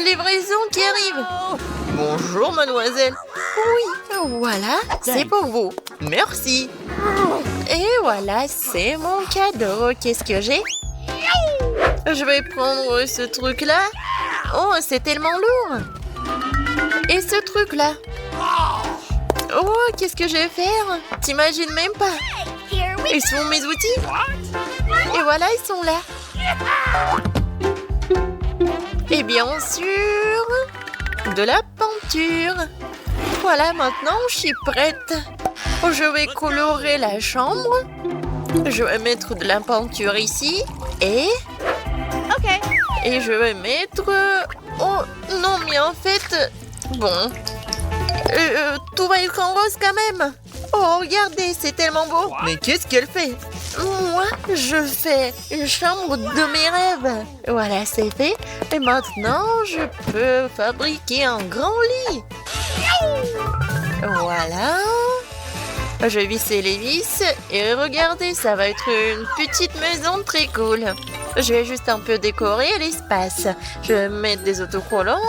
livraison qui arrive. Bonjour, mademoiselle. Oui, voilà, c'est pour vous. Merci. Et voilà, c'est mon cadeau. Qu'est-ce que j'ai? Je vais prendre ce truc-là. Oh, c'est tellement lourd. Et ce truc-là. Oh, qu'est-ce que je vais faire? T'imagines même pas. Ils sont mes outils. Et voilà, ils sont là. Et bien sûr, de la peinture. Voilà, maintenant, je suis prête. Je vais colorer la chambre. Je vais mettre de la peinture ici. Et je vais mettre... Oh, non, mais en fait... Bon... tout va être en rose quand même. Oh, regardez, c'est tellement beau. Mais qu'est-ce qu'elle fait? Moi, je fais une chambre de mes rêves. Voilà, c'est fait. Et maintenant, je peux fabriquer un grand lit. Voilà. Je vais visser les vis. Et regardez, ça va être une petite maison très cool. Je vais juste un peu décorer l'espace. Je vais mettre des autocollants.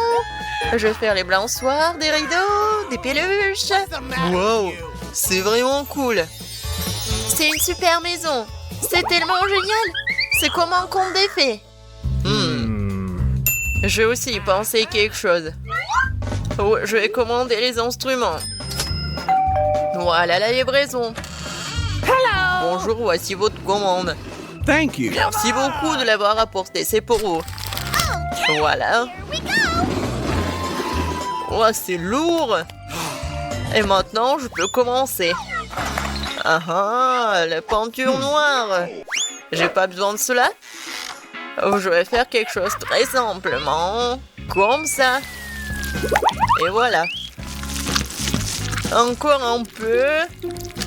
Je vais faire les balançoires, des rideaux, des peluches. Wow, c'est vraiment cool. C'est une super maison. C'est tellement génial. C'est comme un conte des fées. J'ai aussi pensé quelque chose. Oh, je vais commander les instruments. Voilà la livraison. Bonjour, voici votre commande. Thank you. Merci beaucoup de l'avoir apporté. C'est pour vous. Voilà. Oh, c'est lourd. Et maintenant, je peux commencer. Ah, la peinture noire. J'ai pas besoin de cela. Oh, je vais faire quelque chose très simplement. Comme ça. Et voilà. Encore un peu.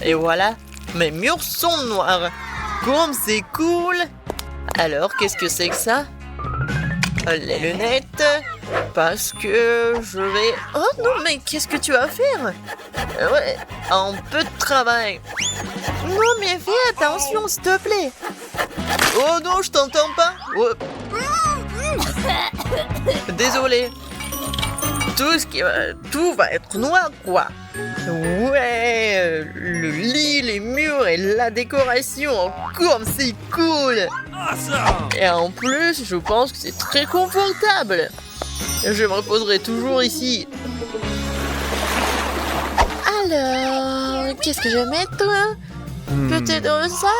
Et voilà. Mes murs sont noirs. Comme c'est cool. Alors, qu'est-ce que c'est que ça? Les lunettes. Parce que je vais... Oh non, mais qu'est-ce que tu vas faire? Ouais, un peu de travail. Non, mais fais attention, s'il te plaît. Oh non, je t'entends pas. Oh. Désolé. Tout va être noir, quoi. Ouais, le lit, les murs et la décoration. Comme c'est cool. Et en plus, je pense que c'est très confortable. Je me reposerai toujours ici. Alors, qu'est-ce que je vais mettre? Peut-être ça?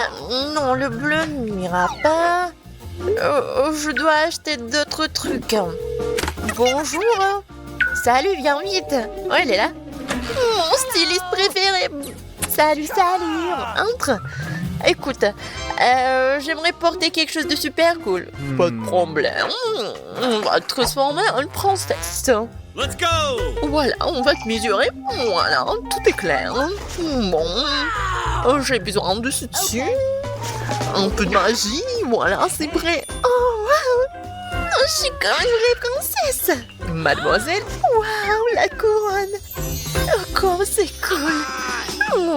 Non, le bleu n'ira pas. Je dois acheter d'autres trucs. Bonjour. Salut, viens vite. Oh, elle est là. Mon styliste préféré. Salut. Entre. Écoute, j'aimerais porter quelque chose de super cool. Pas de problème. On va te transformer en une princesse. Let's go! Voilà, on va te mesurer. Voilà, tout est clair. Bon, j'ai besoin de ceci. Un peu de magie. Voilà, c'est prêt. Oh, wow! Je suis comme une vraie princesse. Mademoiselle, waouh, la couronne. Oh, comme c'est cool.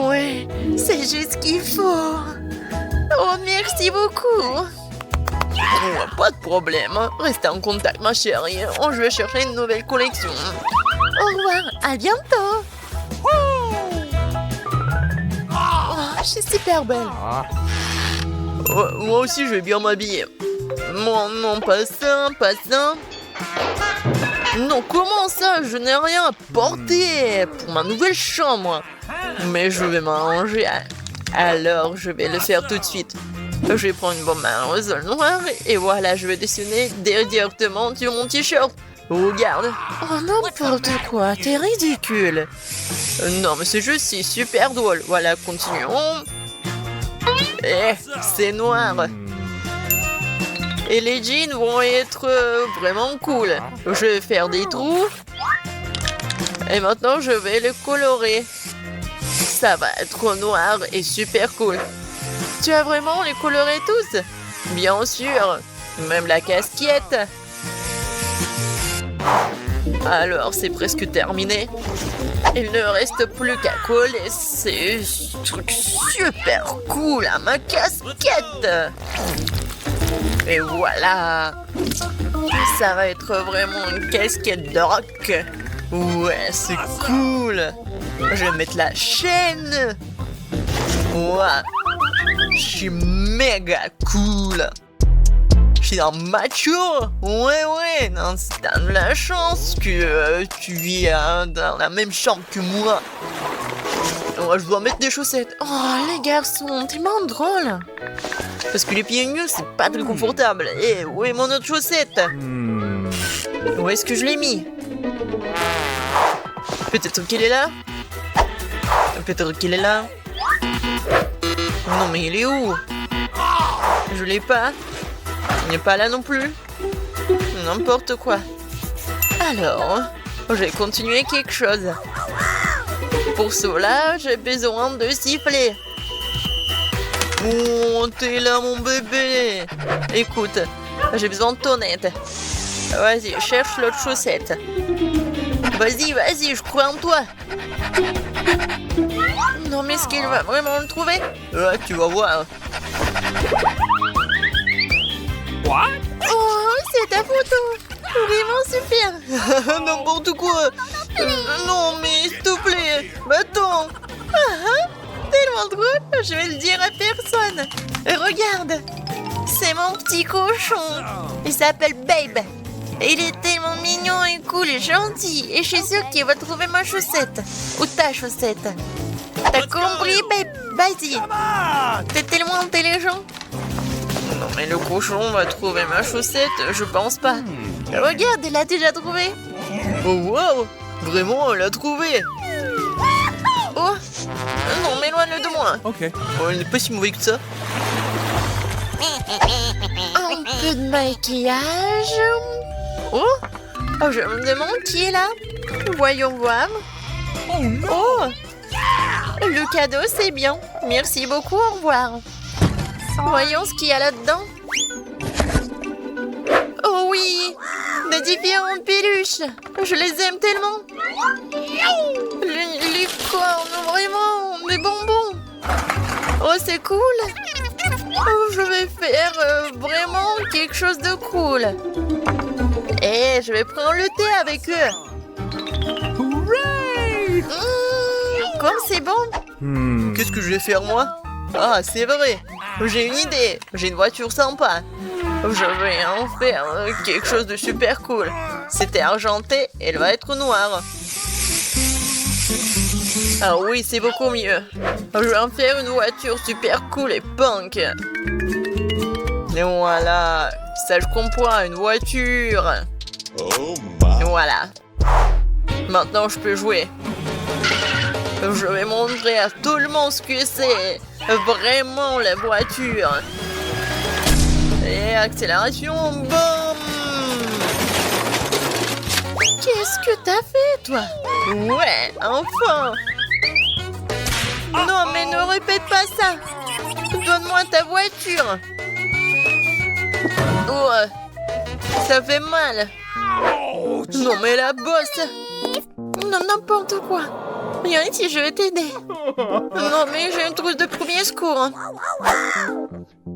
Ouais, c'est juste ce qu'il faut. Oh, merci beaucoup. Oh, pas de problème. Restez en contact, ma chérie. Oh, je vais chercher une nouvelle collection. Au revoir, à bientôt. Oh, je suis super belle. Oh, moi aussi, je vais bien m'habiller. Non, pas ça. Non, comment ça? Je n'ai rien à porter pour ma nouvelle chambre. Mais je vais m'arranger. Alors, je vais le faire tout de suite. Je vais prendre une bombe à rosol noir et voilà, je vais dessiner directement sur mon t-shirt. Regarde. Oh, n'importe quoi, t'es ridicule. Non, mais c'est juste, c'est super drôle. Voilà, continuons. C'est noir. Et les jeans vont être vraiment cool. Je vais faire des trous. Et maintenant, je vais le colorer. Ça va être noir et super cool. Tu as vraiment les colorés tous? Bien sûr. Même la casquette. Alors, c'est presque terminé. Il ne reste plus qu'à coller ces trucs super cool à ma casquette. Et voilà. Ça va être vraiment une casquette de rock. Ouais, c'est cool. Je vais mettre la chaîne. Ouais. Je suis méga cool. Je suis un macho. Ouais. Non, t'as de la chance que tu vis dans la même chambre que moi. Ouais, je dois mettre des chaussettes. Oh, les garçons, tellement drôle. Parce que les pieds nus, c'est pas très confortable. Eh, où est mon autre chaussette? Où est-ce que je l'ai mis? Peut-être qu'il est là? Peut-être qu'il est là? Non, mais il est où? Je l'ai pas. Il n'est pas là non plus. N'importe quoi. Alors, je vais continuer quelque chose. Pour cela, j'ai besoin de siffler. Oh, t'es là, mon bébé. Écoute, j'ai besoin de ton aide. Vas-y, cherche l'autre chaussette. Vas-y, je crois en toi. Non, mais est-ce qu'il va vraiment le trouver? Ouais, tu vas voir. What? Oh, c'est ta photo. Vraiment super. N'importe quoi. Non, mais s'il te plaît. Attends. Tellement drôle. Je vais le dire à personne. Regarde. C'est mon petit cochon. Il s'appelle Babe. Il est tellement mignon et cool et gentil. Et je suis sûre qu'il va trouver ma chaussette. Ou ta chaussette. T'as compris, Babe? Vas-y. T'es tellement intelligent. Non, mais le cochon va trouver ma chaussette, je pense pas. Regarde, il l'a déjà trouvé. Oh, wow! Vraiment, elle l'a trouvé. Oh! Non, mais éloigne-le de moi. Ok. Oh, il n'est pas si mauvais que ça. Un peu de maquillage. Oh! Je me demande qui est là. Voyons voir. Oh non! Oh! Le cadeau, c'est bien. Merci beaucoup, au revoir. Voyons ce qu'il y a là-dedans. Oh oui! Des différentes peluches. Je les aime tellement. Les cornes, vraiment. Des bonbons. Oh, c'est cool. Oh, je vais faire vraiment quelque chose de cool. Et je vais prendre le thé avec eux. Hooray! Comme c'est bon. Qu'est-ce que je vais faire, moi? Ah, c'est vrai. J'ai une idée. J'ai une voiture sympa. Je vais en faire quelque chose de super cool. C'était argenté, elle va être noire. Ah oui, c'est beaucoup mieux. Je vais en faire une voiture super cool et punk. Et voilà. Ça, je comprends, une voiture. Oh my. Voilà. Maintenant, je peux jouer. Je vais montrer à tout le monde ce que c'est. Vraiment, la voiture. Et accélération, boum! Qu'est-ce que t'as fait, toi? Ouais, enfin! Non, mais ne répète pas ça! Donne-moi ta voiture! Oh, ça fait mal! Non, mais la bosse! Non, n'importe quoi! Viens ici, je vais t'aider! Non, mais j'ai une trousse de premier secours!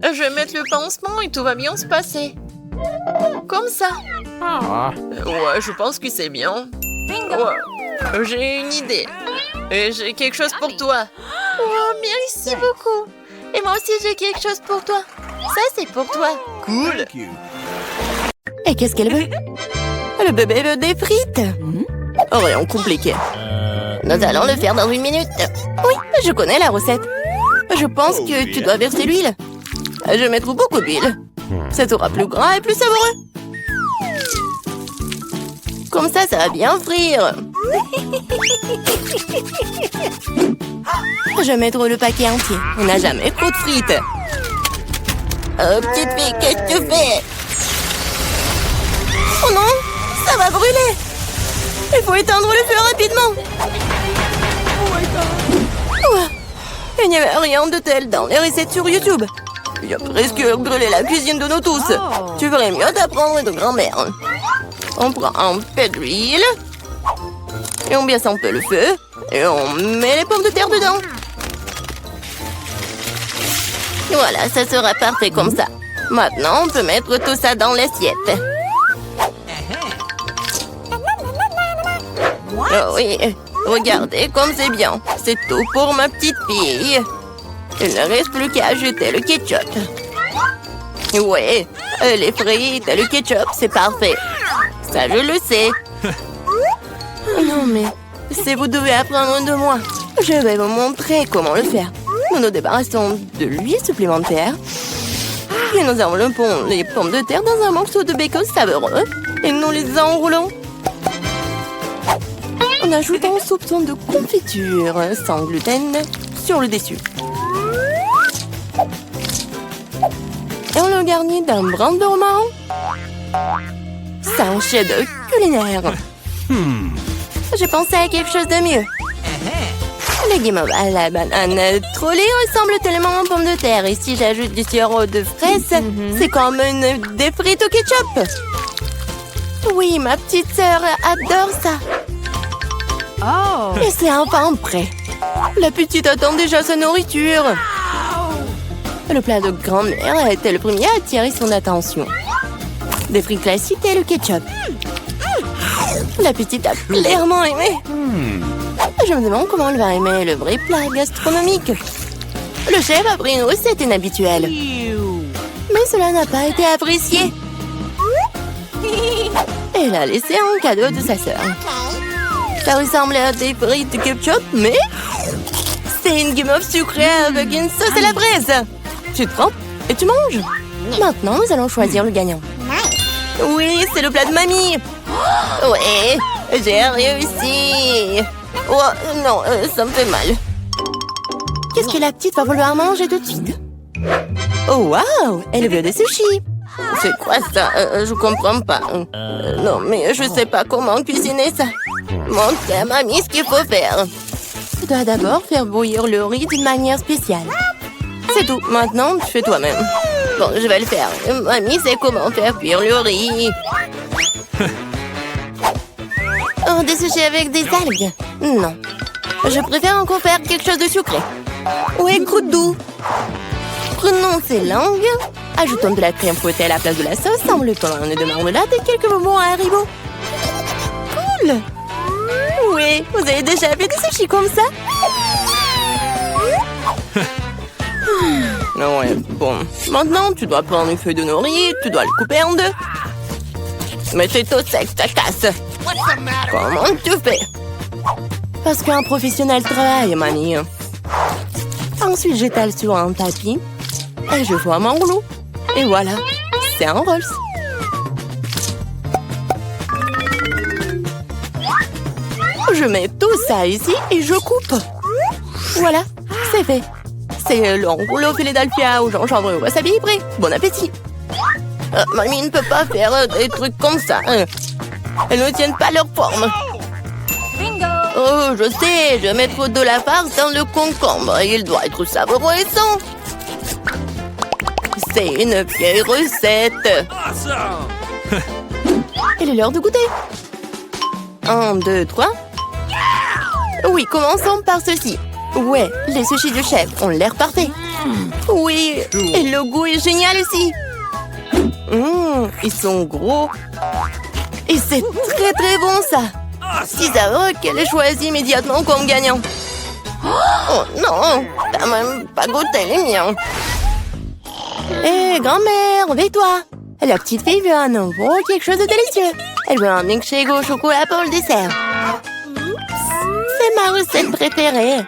Je vais mettre le pansement et tout va bien se passer. Comme ça. Ouais, je pense que c'est bien. Ouais. J'ai une idée. Et j'ai quelque chose pour toi. Oh, merci beaucoup. Et moi aussi, j'ai quelque chose pour toi. Ça, c'est pour toi. Cool. Thank you. Et qu'est-ce qu'elle veut? Le bébé veut des frites. Rien compliqué. Nous allons le faire dans 1 minute. Oui, je connais la recette. Je pense que tu dois verser l'huile. Je vais mettre beaucoup d'huile. Ça sera plus gras et plus savoureux. Comme ça va bien frire. Je vais mettre le paquet entier. On n'a jamais trop de frites. Oh, petite fille, qu'est-ce que tu fais? Oh non, ça va brûler. Il faut éteindre le feu rapidement. Oh, il n'y avait rien de tel dans les recettes sur YouTube. Il a presque brûlé la cuisine de nous tous. Tu ferais mieux d'apprendre de grand-mère. On prend un peu d'huile. Et on baisse un peu le feu. Et on met les pommes de terre dedans. Voilà, ça sera parfait comme ça. Maintenant, on peut mettre tout ça dans l'assiette. Oh oui, regardez comme c'est bien. C'est tout pour ma petite fille. Il ne reste plus qu'à ajouter le ketchup. Ouais, les frites et le ketchup, c'est parfait. Ça, je le sais. Non, mais si vous devez apprendre de moi, je vais vous montrer comment le faire. Nous nous débarrassons de l'huile supplémentaire. Puis nous enveloppons les pommes de terre dans un morceau de bacon savoureux et nous les enroulons. En ajoutant un soupçon de confiture sans gluten sur le dessus. Et on le garnit d'un brin de romarin. C'est un chef-d'œuvre culinaire. J'ai pensé à quelque chose de mieux. Le guimauve à la banane trollée ressemble tellement aux pommes de terre. Et si j'ajoute du sirop de fraise, c'est comme des frites au ketchup. Oui, ma petite sœur adore ça. Oh. Et c'est enfin prêt. La petite attend déjà sa nourriture. Le plat de grand-mère était le premier à attirer son attention. Des frites classiques et le ketchup. La petite a clairement aimé. Je me demande comment elle va aimer le vrai plat gastronomique. Le chef a pris une recette inhabituelle. Mais cela n'a pas été apprécié. Elle a laissé un cadeau de sa sœur. Ça ressemble à des frites de ketchup, mais c'est une guimauve sucrée avec une sauce à la fraise. Tu te trempes et tu manges. Maintenant, nous allons choisir le gagnant. Oui, c'est le plat de mamie. Ouais, j'ai réussi. Oh, non, ça me fait mal. Qu'est-ce que la petite va vouloir manger tout de suite? Oh, waouh, elle veut des sushis. C'est quoi ça? Je comprends pas. Non, mais je sais pas comment cuisiner ça. Montre à mamie ce qu'il faut faire. Tu dois d'abord faire bouillir le riz d'une manière spéciale. C'est tout. Maintenant, tu fais toi-même. Bon, je vais le faire. Mamie sait comment faire cuire le riz. Oh, des sushis avec des algues? Non. Je préfère encore faire quelque chose de sucré. Ouais, croûte doux. Prenons ces langues. Ajoutons de la crème fouettée à la place de la sauce, enveloppons un nœud de marmelade et quelques bonbons à Haribo. Cool! Oui, vous avez déjà fait des sushis comme ça? Non, ouais, bon. Maintenant, tu dois prendre une feuille de nori, tu dois le couper en deux. Mais c'est tout sec, ça casse. Comment tu fais? Parce qu'un professionnel travaille, mamie. Ensuite, j'étale sur un tapis et je forme un rouleau. Et voilà, c'est un Rolls. Je mets tout ça ici et je coupe. Voilà, c'est fait. C'est le rouleau Philadelphia au gingembre et au wasabi prêt. Bon appétit. Mamie ne peut pas faire des trucs comme ça. Elles ne tiennent pas leur forme. Oh, je sais, je vais mettre de la farce dans le concombre. Il doit être savoureux et sain. C'est une vieille recette. Awesome. Il est l'heure de goûter. 1, 2, 3. Oui, commençons par ceci. Ouais, les sushis du chef ont l'air parfaits. Oui, et le goût est génial aussi. Ils sont gros. Et c'est très très bon ça. Si savoureux qu'elle ait choisi immédiatement comme gagnant. Oh non, t'as même pas goûté les miens. Hé, grand-mère, réveille-toi. La petite fille veut un nouveau quelque chose de délicieux. Elle veut un milkshake au chocolat pour le dessert. C'est ma recette préférée.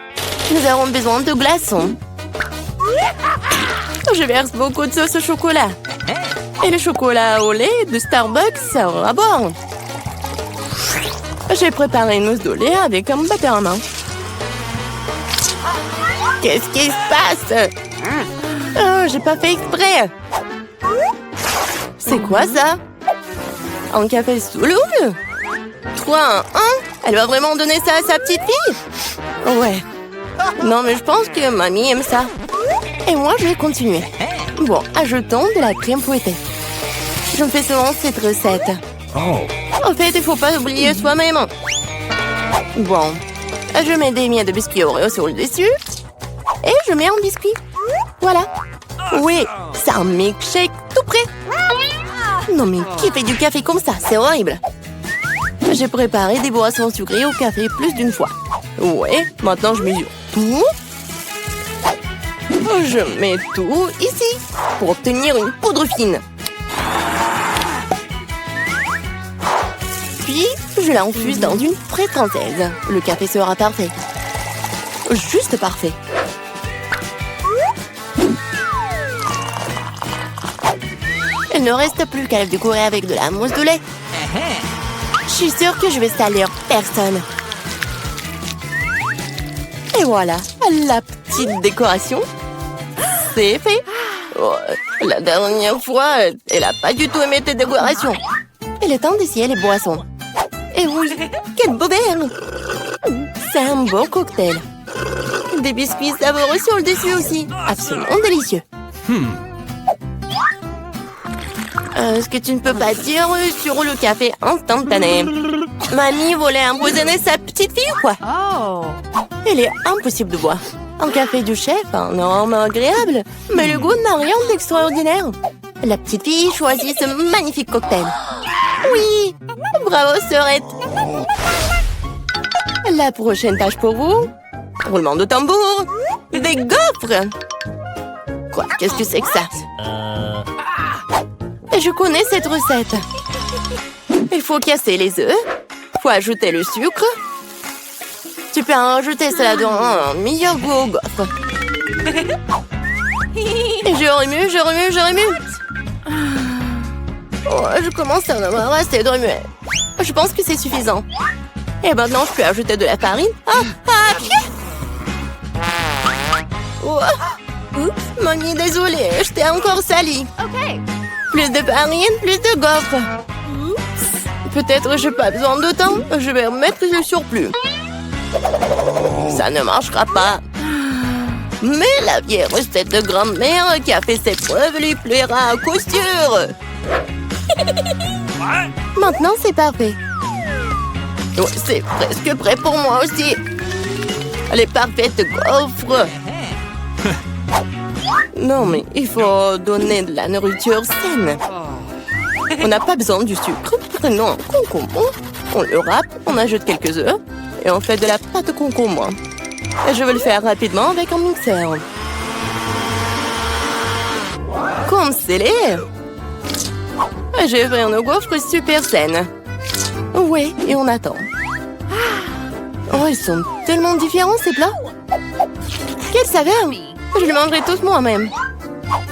Nous avons besoin de glaçons. Je verse beaucoup de sauce au chocolat. Et le chocolat au lait de Starbucks sera bon. J'ai préparé une mousse de lait avec un batteur à main. Qu'est-ce qui se passe? Oh, j'ai pas fait exprès. C'est quoi ça? Un café sous l'eau? 3, 1. Elle va vraiment donner ça à sa petite fille? Ouais. Non, mais je pense que mamie aime ça. Et moi, je vais continuer. Bon, ajoutons de la crème fouettée. Je me fais souvent cette recette. En fait, il faut pas oublier soi-même. Bon, je mets des miettes de biscuits Oreo sur le dessus. Et je mets un biscuit. Voilà. Oui, c'est un milkshake Non mais qui fait du café comme ça? C'est horrible. J'ai préparé des boissons sucrées au café plus d'une fois. Ouais, maintenant je mesure tout. Je mets tout ici pour obtenir une poudre fine. Puis, je l'infuse dans une frite française. Le café sera parfait. Juste parfait. Il ne reste plus qu'à le décorer avec de la mousse de lait. Je suis sûre que je vais salir personne. Et voilà, la petite décoration. C'est fait. Oh, la dernière fois, elle n'a pas du tout aimé tes décorations. Il est temps d'essayer les boissons. Et oui, quel beau verre! C'est un beau cocktail. Des biscuits savoureux sur le dessus aussi. Absolument délicieux. Ce que tu ne peux pas dire sur le café instantané. Mamie voulait empoisonner sa petite fille ou quoi? Oh. Il est impossible de boire. Un café du chef, un arôme agréable, mais le goût n'a rien d'extraordinaire. La petite fille choisit ce magnifique cocktail. Oui, bravo sœurette. La prochaine tâche pour vous, roulement de tambour, des gaufres. Quoi, qu'est-ce que c'est que ça? Je connais cette recette. Il faut casser les œufs, faut ajouter le sucre. Tu peux en rajouter cela dans un meilleur goût aux gaufres. Je remue. Oh, je commence à en avoir assez de remuer. Je pense que c'est suffisant. Et maintenant, je peux ajouter de la farine. Oh. Oups, mamie, désolée, je t'ai encore sali. Plus de farine, plus de gaufres. Peut-être je n'ai pas besoin de temps. Je vais remettre le surplus. Ça ne marchera pas. Mais la vieille recette de grand-mère qui a fait ses preuves lui plaira à coup sûr. Maintenant, c'est parfait. Ouais, c'est presque prêt pour moi aussi. Les parfaites gaufres. Non, mais il faut donner de la nourriture saine. On n'a pas besoin du sucre. Prenons un concombre. On le râpe, on ajoute quelques œufs et on fait de la pâte de concombre. Et je vais le faire rapidement avec un mixeur. Comme scellé. J'ai fait une gaufre super saine. Ouais, et on attend. Oh, ils sont tellement différents ces plats. Quelle saveur! Je les mangerai tous moi-même.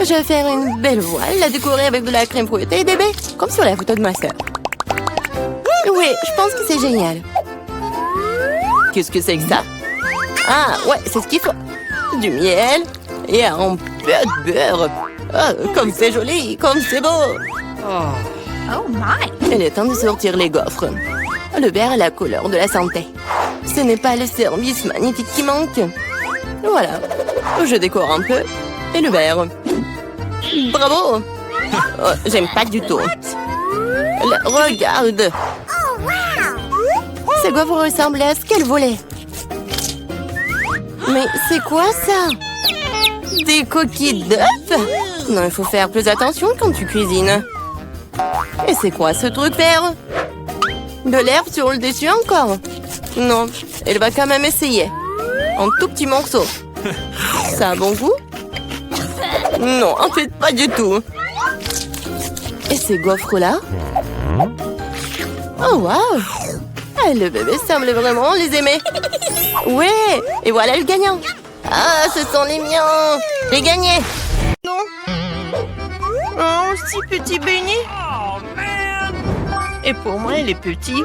Je vais faire une belle voile, la décorer avec de la crème fouettée et des baies, comme sur la photo de ma sœur. Oui, je pense que c'est génial. Qu'est-ce que c'est que ça? Ah, ouais, c'est ce qu'il faut. Du miel et un peu de beurre. Oh, comme c'est joli, comme c'est beau. Oh my! Il est temps de sortir les gaufres. Le vert est la couleur de la santé. Ce n'est pas le service magnifique qui manque. Voilà. Je décore un peu. Et le vert. Bravo! Oh, j'aime pas du tout. Regarde! Ces gaufres ressemblent à ce qu'elle voulait. Mais c'est quoi ça? Des coquilles d'œufs? Non, il faut faire plus attention quand tu cuisines. Et c'est quoi ce truc vert? De l'herbe sur le dessus encore? Non, elle va quand même essayer. Un tout petit morceau. Ça a bon goût? Non, en fait, pas du tout. Et ces gaufres-là? Oh, waouh! Ah, le bébé semble vraiment les aimer. Ouais! Et voilà le gagnant. Ah, ce sont les miens! J'ai gagné! Non. Oh, si petit beignet. Oh, man! Et pour moi, il est petit.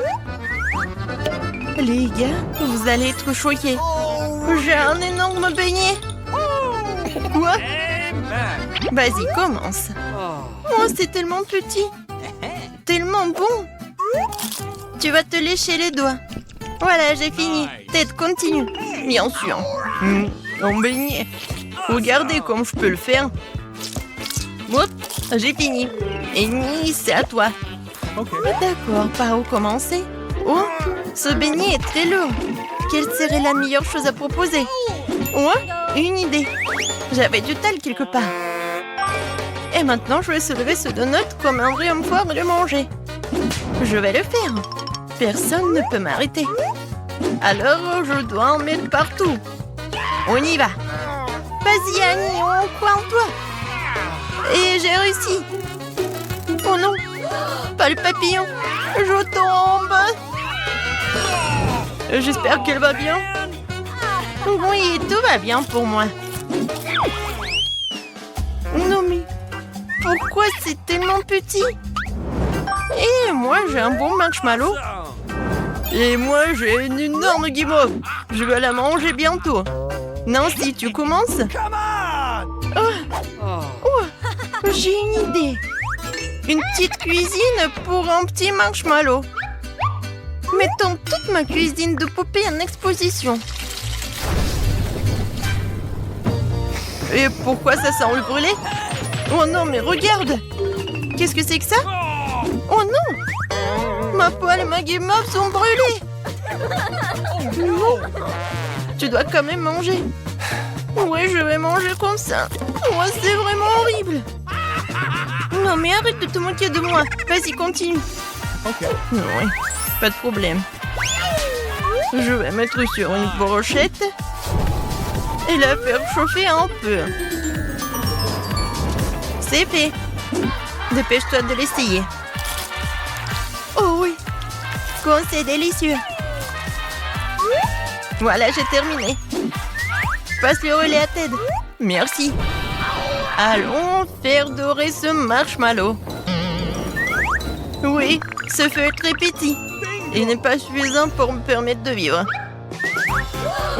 Les gars, vous allez être choqués. J'ai un énorme beignet. Quoi? Vas-y, commence. Oh, c'est tellement petit. Tellement bon. Tu vas te lécher les doigts. Voilà, j'ai fini. Tête, continue. Bien sûr. Un beignet. Regardez comme je peux le faire. Hop, j'ai fini. Et Ni, c'est à toi. D'accord, par où commencer? Oh, ce beignet est très lourd. Quelle serait la meilleure chose à proposer? Oh, une idée. J'avais du tal quelque part. Et maintenant, je vais soulever ce donut comme un vrai homme fort et le manger. Je vais le faire. Personne ne peut m'arrêter. Alors, je dois en mettre partout. On y va. Vas-y, Annie, on croit en toi. Et j'ai réussi. Oh non, pas le papillon. Je tombe. J'espère qu'elle va bien. Oui, tout va bien pour moi. Non mais, pourquoi c'est tellement petit? Et moi, j'ai un bon marshmallow. Et moi, j'ai une énorme guimauve. Je vais la manger bientôt. Nancy, tu commences? Oh, j'ai une idée. Une petite cuisine pour un petit marshmallow. Mettons toute ma cuisine de poupée en exposition. Et pourquoi ça sent le brûlé? Oh non, mais regarde! Qu'est-ce que c'est que ça? Oh non! Ma poêle et ma guimauve sont brûlées! Non! Tu dois quand même manger. Ouais, je vais manger comme ça. Oh, c'est vraiment horrible. Non, mais arrête de te moquer de moi. Vas-y, continue. Ok. Ouais, pas de problème. Je vais mettre sur une brochette et la faire chauffer un peu. C'est fait. Dépêche-toi de l'essayer. Oh oui, quand c'est délicieux. Voilà, j'ai terminé. Passe le relais à Ted. Merci. Allons faire dorer ce marshmallow. Oui, ce feu est très petit. Il n'est pas suffisant pour me permettre de vivre.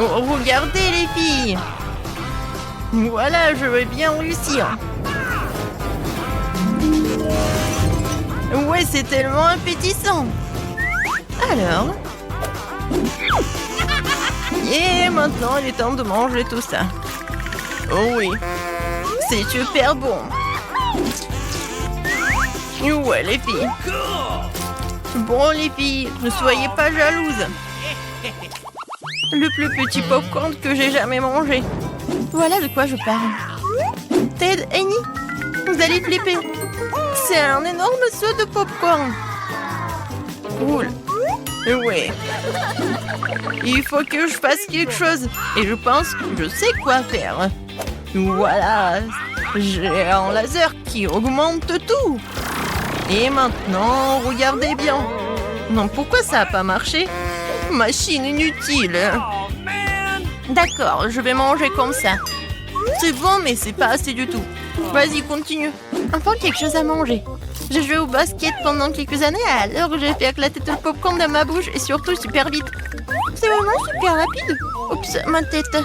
Oh, regardez les filles. Voilà, je vais bien réussir. Ouais, c'est tellement appétissant. Alors. Et maintenant, il est temps de manger tout ça. Oh oui, c'est super bon. Ouais, les filles. Bon, les filles, ne soyez pas jalouses. Le plus petit popcorn que j'ai jamais mangé. Voilà de quoi je parle. Ted, Annie, vous allez flipper. C'est un énorme seau de popcorn. Cool. Ouais. Il faut que je fasse quelque chose. Et je pense que je sais quoi faire. Voilà. J'ai un laser qui augmente tout. Et maintenant, regardez bien. Non, pourquoi ça n'a pas marché? Machine inutile. Oh, man! D'accord, je vais manger comme ça. C'est bon, mais c'est pas assez du tout. Vas-y, continue. Enfin, quelque chose à manger. J'ai joué au basket pendant quelques années, alors j'ai fait éclater tout le popcorn dans ma bouche et surtout super vite. C'est vraiment super rapide. Oups, ma tête.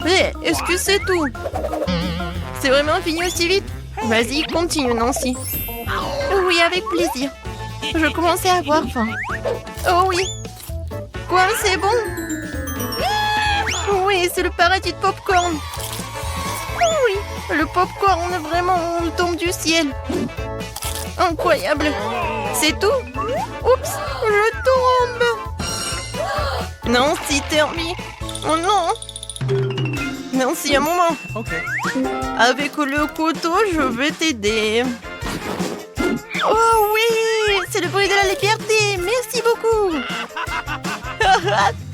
Hé, est-ce que c'est tout? C'est vraiment fini aussi vite? Vas-y, continue, Nancy. Oui, avec plaisir. Je commençais à avoir faim. Oh oui. Quoi, c'est bon? Oui, c'est le paradis de popcorn. Oui, le popcorn vraiment tombe du ciel. Incroyable. C'est tout? Oups, je tombe. Nancy, Termi. Oh non. Nancy, un moment. Ok. Avec le couteau, je vais t'aider. Oh oui, c'est le bruit de la liberté. Merci beaucoup.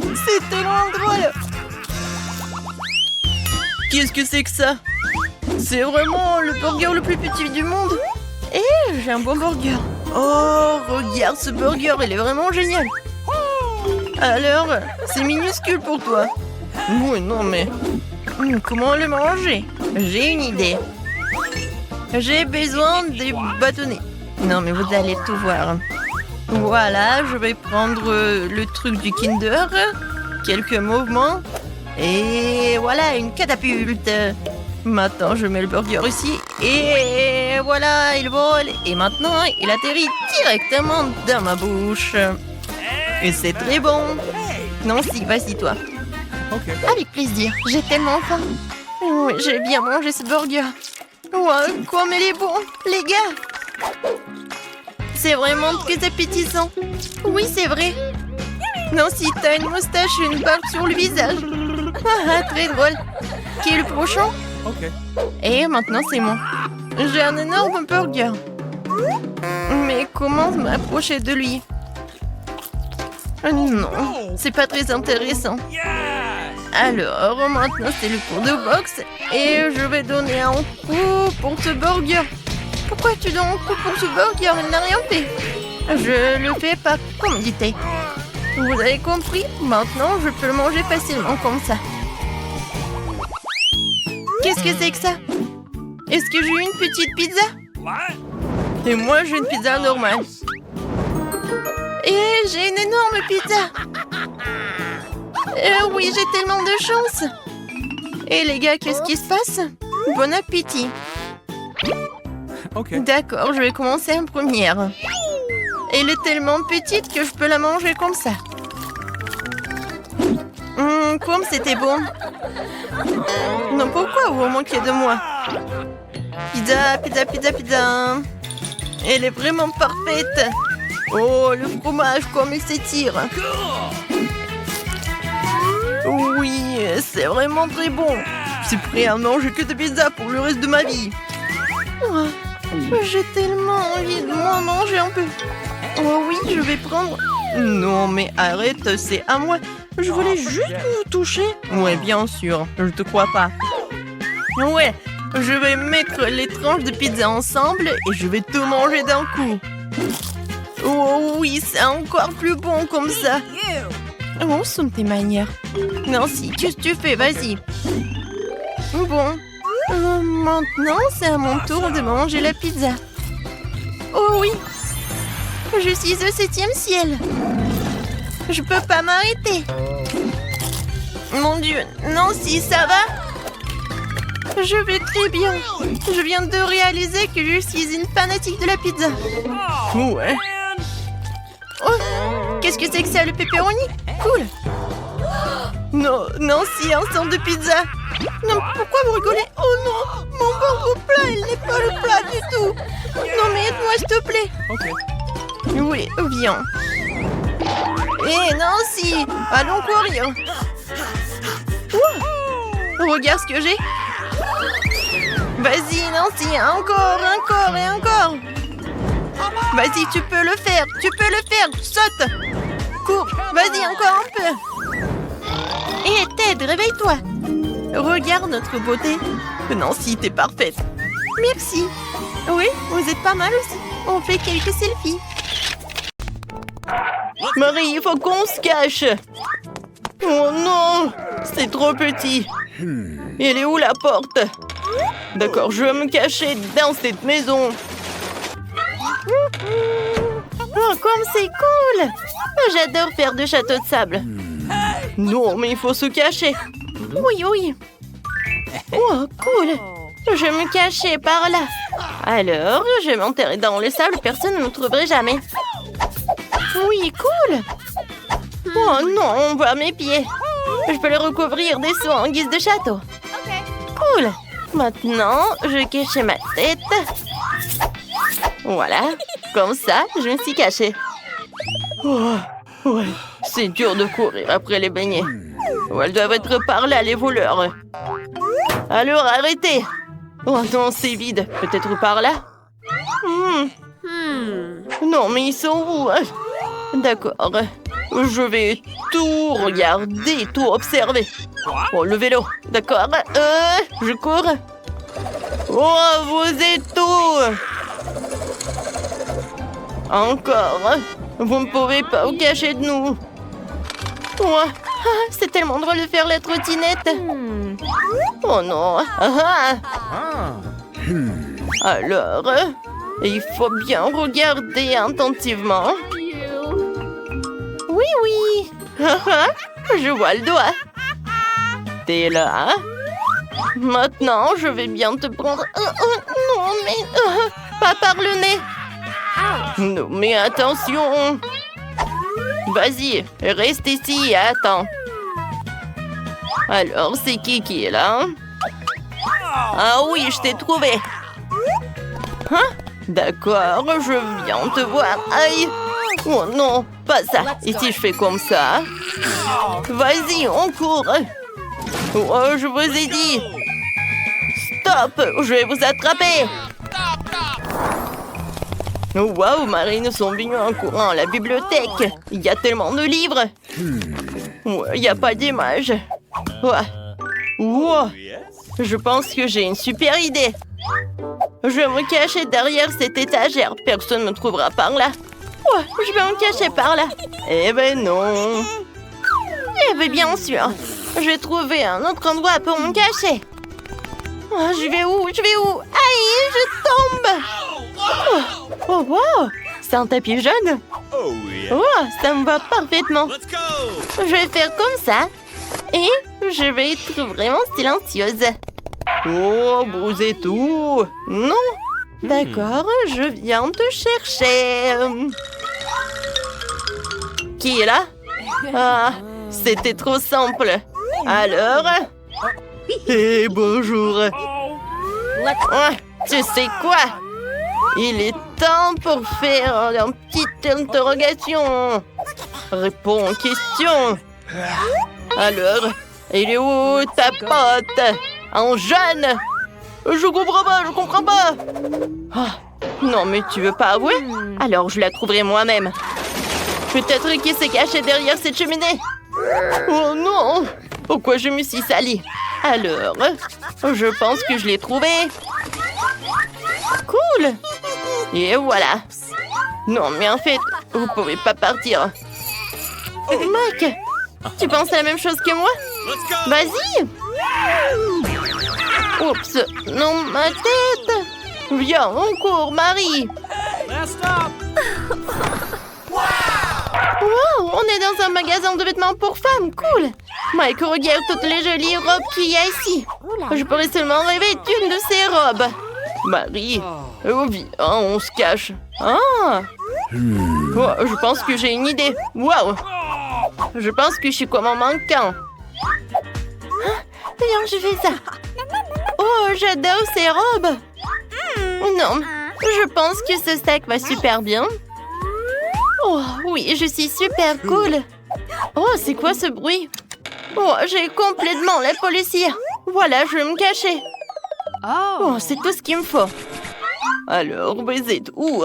C'est tellement drôle. Qu'est-ce que c'est que ça? C'est vraiment le burger le plus petit du monde. Et j'ai un bon burger. Oh, regarde ce burger, il est vraiment génial. Alors, c'est minuscule pour toi. Oui, non mais... comment le manger? J'ai une idée. J'ai besoin des bâtonnets. Non mais vous allez tout voir. Voilà, je vais prendre le truc du Kinder. Quelques mouvements. Et voilà, une catapulte. Maintenant, je mets le burger ici. Et voilà, il vole. Et maintenant, il atterrit directement dans ma bouche. Et c'est très bon. Nancy, vas-y toi. Ok. Avec plaisir, j'ai tellement faim. Oui, j'ai bien mangé ce burger. Ouais, comme il est bon, les gars. C'est vraiment très appétissant. Oui, c'est vrai. Nancy, t'as une moustache et une barbe sur le visage. Ah, très drôle. Qui est le prochain? Okay. Et maintenant, c'est moi. J'ai un énorme burger. Mais comment m'approcher de lui? Non, c'est pas très intéressant. Yes! Alors, maintenant, c'est le cours de boxe. Et je vais donner un coup pour ce burger. Pourquoi tu donnes un coup pour ce burger? Il n'a rien fait. Je le fais par commodité. Vous avez compris? Maintenant, je peux le manger facilement comme ça. Qu'est-ce que c'est que ça? Est-ce que j'ai une petite pizza? What? Et moi, j'ai une pizza normale. Et j'ai une énorme pizza. Oui, j'ai tellement de chance. Et les gars, qu'est-ce qui se passe? Bon appétit. Okay. D'accord, je vais commencer en première. Elle est tellement petite que je peux la manger comme ça. Comme c'était bon. Non, pourquoi vous manquez de moi? Pizza, pizza, pizza, pizza. Elle est vraiment parfaite. Oh, le fromage, comme il s'étire. Oui, c'est vraiment très bon. Je suis prêt à manger que de pizza pour le reste de ma vie. Oh, j'ai tellement envie de m'en manger un peu. Oh oui, je vais prendre... Non, mais arrête, c'est à moi. Je voulais juste vous toucher. Ouais, bien sûr, je te crois pas. Ouais, je vais mettre les tranches de pizza ensemble et je vais tout manger d'un coup. Oh oui, c'est encore plus bon comme ça. Où sont tes manières? Nancy, qu'est-ce que tu fais? Vas-y. Bon, maintenant c'est à mon tour de manger la pizza. Oh oui, je suis au 7e ciel. Je peux pas m'arrêter. Mon Dieu, Nancy, ça va? Je vais très bien. Je viens de réaliser que je suis une fanatique de la pizza. Ouais. Oh, qu'est-ce que c'est que ça, le pepperoni? Cool. Non, Nancy, un stand de pizza. Non, pourquoi vous rigolez? Oh non, mon burger plat, il n'est pas le plat du tout. Non, mais aide-moi, s'il te plaît. Okay. Oui, viens. Hé, Nancy, allons courir. Ouh, regarde ce que j'ai. Vas-y, Nancy, encore, encore et encore. Vas-y, tu peux le faire, saute. Cours, vas-y, encore un peu. Hé, Ted, réveille-toi. Regarde notre beauté. Nancy, t'es parfaite. Merci. Oui, vous êtes pas mal aussi. On fait quelques selfies. Marie, il faut qu'on se cache. Oh non, c'est trop petit. Elle est où la porte? D'accord, je vais me cacher dans cette maison. Oh, comme c'est cool. J'adore faire de châteaux de sable. Non, mais il faut se cacher. Oui, oui. Oh, cool. Je vais me cacher par là. Alors, je vais m'enterrer dans le sable. Personne ne me trouverait jamais. Oui, cool. Oh non, on voit mes pieds. Je peux les recouvrir des soins en guise de château. Cool. Maintenant, je cache ma tête. Voilà. Comme ça, je me suis cachée. Oh, ouais. C'est dur de courir après les beignets. Oh, elles doivent être par là, les voleurs. Alors, arrêtez. Oh non, c'est vide. Peut-être par là? Non, mais ils sont où? D'accord. Je vais tout regarder, tout observer. Oh, le vélo. D'accord. Je cours. Oh, vous êtes où? Encore. Vous ne pouvez pas vous cacher de nous. Oh, c'est tellement drôle de faire la trottinette. Oh non. Alors, il faut bien regarder attentivement. Oui, oui. Je vois le doigt. T'es là. Maintenant, je vais bien te prendre. Non, mais pas par le nez. Non, mais attention. Vas-y, reste ici et attends. Alors, c'est qui est là? Ah oui, je t'ai trouvé. D'accord, je viens te voir. Aïe. Oh non, pas ça. Et si je fais comme ça? Vas-y, on court. Oh, je vous ai dit. Stop! Je vais vous attraper! Oh, waouh, Marie, nous sommes venus en courant à la bibliothèque. Il y a tellement de livres. Ouais, il n'y a pas d'image. Ouais. Wow. Je pense que j'ai une super idée. Je vais me cacher derrière cette étagère. Personne ne me trouvera par là. Ouais, je vais me cacher par là. Eh ben non. Eh ben bien sûr. Je vais trouver un autre endroit pour me cacher. Oh, je vais où? Je vais où? Aïe, je tombe. Oh, wow. C'est un tapis jaune. Oh, ça me va parfaitement. Je vais faire comme ça. Et je vais être vraiment silencieuse. Oh, vous êtes où? Non. D'accord, je viens te chercher. Qui est là? Ah, c'était trop simple. Alors? Eh, bonjour. Ouais, tu sais quoi? Il est temps pour faire une petite interrogation. Réponds aux questions. Alors, il est où ta pote? Un jeune? Je comprends pas. Ah, non, mais tu veux pas avouer? Alors je la trouverai moi-même. Peut-être qu'il s'est caché derrière cette cheminée. Oh non! Pourquoi je me suis salie? Alors, je pense que je l'ai trouvé. Cool! Et voilà. Non, mais en fait, vous pouvez pas partir. Mike, tu penses à la même chose que moi? Vas-y! Oups, non, ma tête! Viens, on court, Marie! Wow, on est dans un magasin de vêtements pour femmes, cool! Mike, regarde toutes les jolies robes qu'il y a ici. Je pourrais seulement rêver d'une de ces robes. Marie, oh, viens, on se cache. Ah! Oh, je pense que j'ai une idée. Wow! Je pense que je suis comme un mannequin. Viens, je fais ça. Oh, j'adore ces robes. Non, je pense que ce sac va super bien. Oh, oui, je suis super cool. Oh, c'est quoi ce bruit? Oh, j'ai complètement la policière. Voilà, je vais me cacher. Oh, c'est tout ce qu'il me faut. Alors, vous êtes où?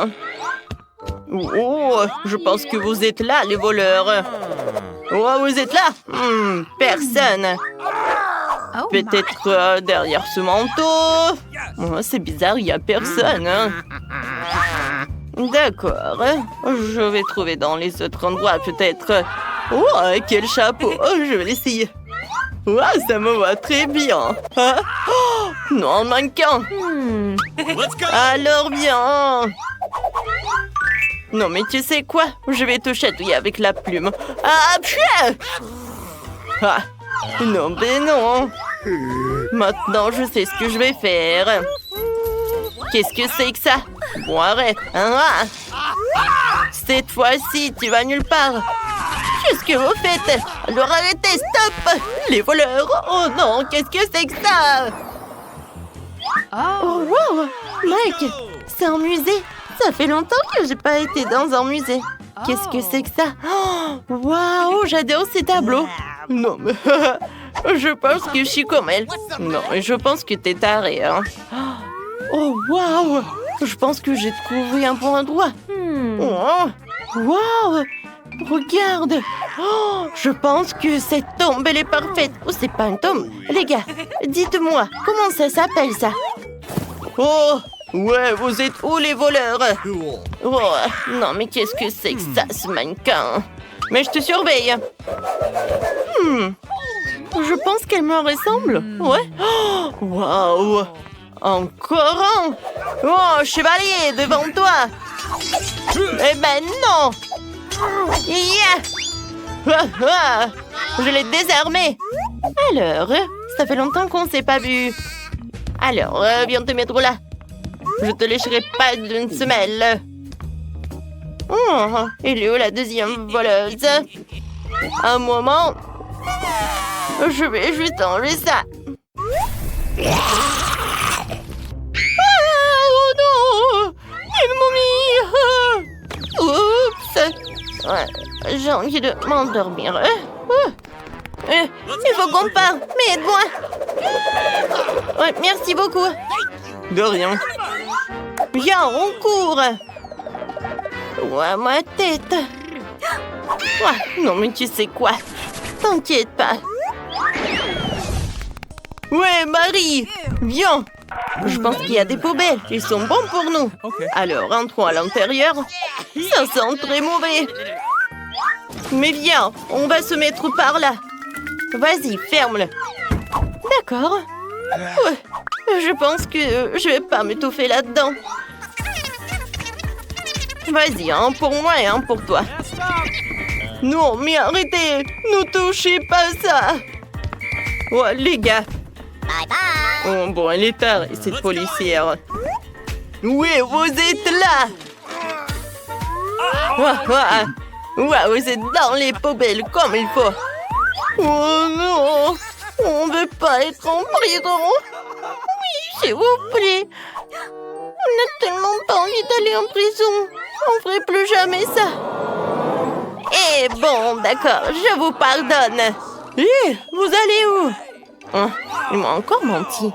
Oh, je pense que vous êtes là, les voleurs. Oh, vous êtes là? Personne. Peut-être derrière ce manteau. Oh, c'est bizarre, il n'y a personne. Hein. D'accord. Je vais trouver dans les autres endroits, peut-être. Oh, quel chapeau. Oh, je vais l'essayer. Oh, ça me va très bien. Ah. Oh, non, mannequin. Alors, viens. Non, mais tu sais quoi? Je vais te chatouiller avec la plume. Ah, pfiou! Ah, non, mais non. Maintenant, je sais ce que je vais faire. Qu'est-ce que c'est que ça? Bon, arrête. Ah. Cette fois-ci, tu vas nulle part. Qu'est-ce que vous faites? Alors arrêtez, stop! Les voleurs! Oh non, qu'est-ce que c'est que ça? Oh, wow! Mike, c'est un musée. Ça fait longtemps que j'ai pas été dans un musée. Qu'est-ce que c'est que ça? Oh, waouh, j'adore ces tableaux. Non, mais je pense que je suis comme elle. Non, mais je pense que t'es tarée, hein. Oh, waouh! Je pense que j'ai trouvé un bon endroit. Oh, waouh! Regarde! Oh, je pense que cette tombe, elle est parfaite. Oh, c'est pas une tombe. Les gars, dites-moi, comment ça s'appelle, ça? Oh! Ouais, vous êtes où, les voleurs? Oh, non, mais qu'est-ce que c'est que ça, ce mannequin? Mais je te surveille. Je pense qu'elle me ressemble. Ouais. Oh, waouh! Encore un! Oh, chevalier, devant toi! Eh ben non! Yeah! Je l'ai désarmé! Alors, ça fait longtemps qu'on ne s'est pas vu. Alors, viens te mettre là. Je te lécherai pas d'une semelle. Oh, il est où la deuxième voleuse? Un moment. Je vais juste enlever ça. Oh non! Une momie! Oups! Ouais, j'ai envie de m'endormir. Il faut qu'on parte, mais aide-moi! Ouais, merci beaucoup. De rien. Viens, on court. Ouais, ma tête. Ouais, non, mais tu sais quoi? T'inquiète pas. Ouais, Marie, viens. Je pense qu'il y a des poubelles. Ils sont bons pour nous. Okay. Alors, entrons à l'intérieur. Ça sent très mauvais. Mais viens, on va se mettre par là. Vas-y, ferme-le. D'accord. Ouais, je pense que je vais pas m'étouffer là-dedans. Vas-y, un pour moi et un pour toi. Non, mais arrêtez. Ne touchez pas ça. Ouais, les gars. Oh, bon, elle est tard, cette policière. Oui, vous êtes là. Ouais, vous êtes dans les poubelles comme il faut. Oh non, on veut pas être en prison. Oui, s'il vous plaît. On n'a tellement pas envie d'aller en prison. On ferait plus jamais ça. Eh bon, d'accord, je vous pardonne. Hé, vous allez où? Hein, il m'a encore menti.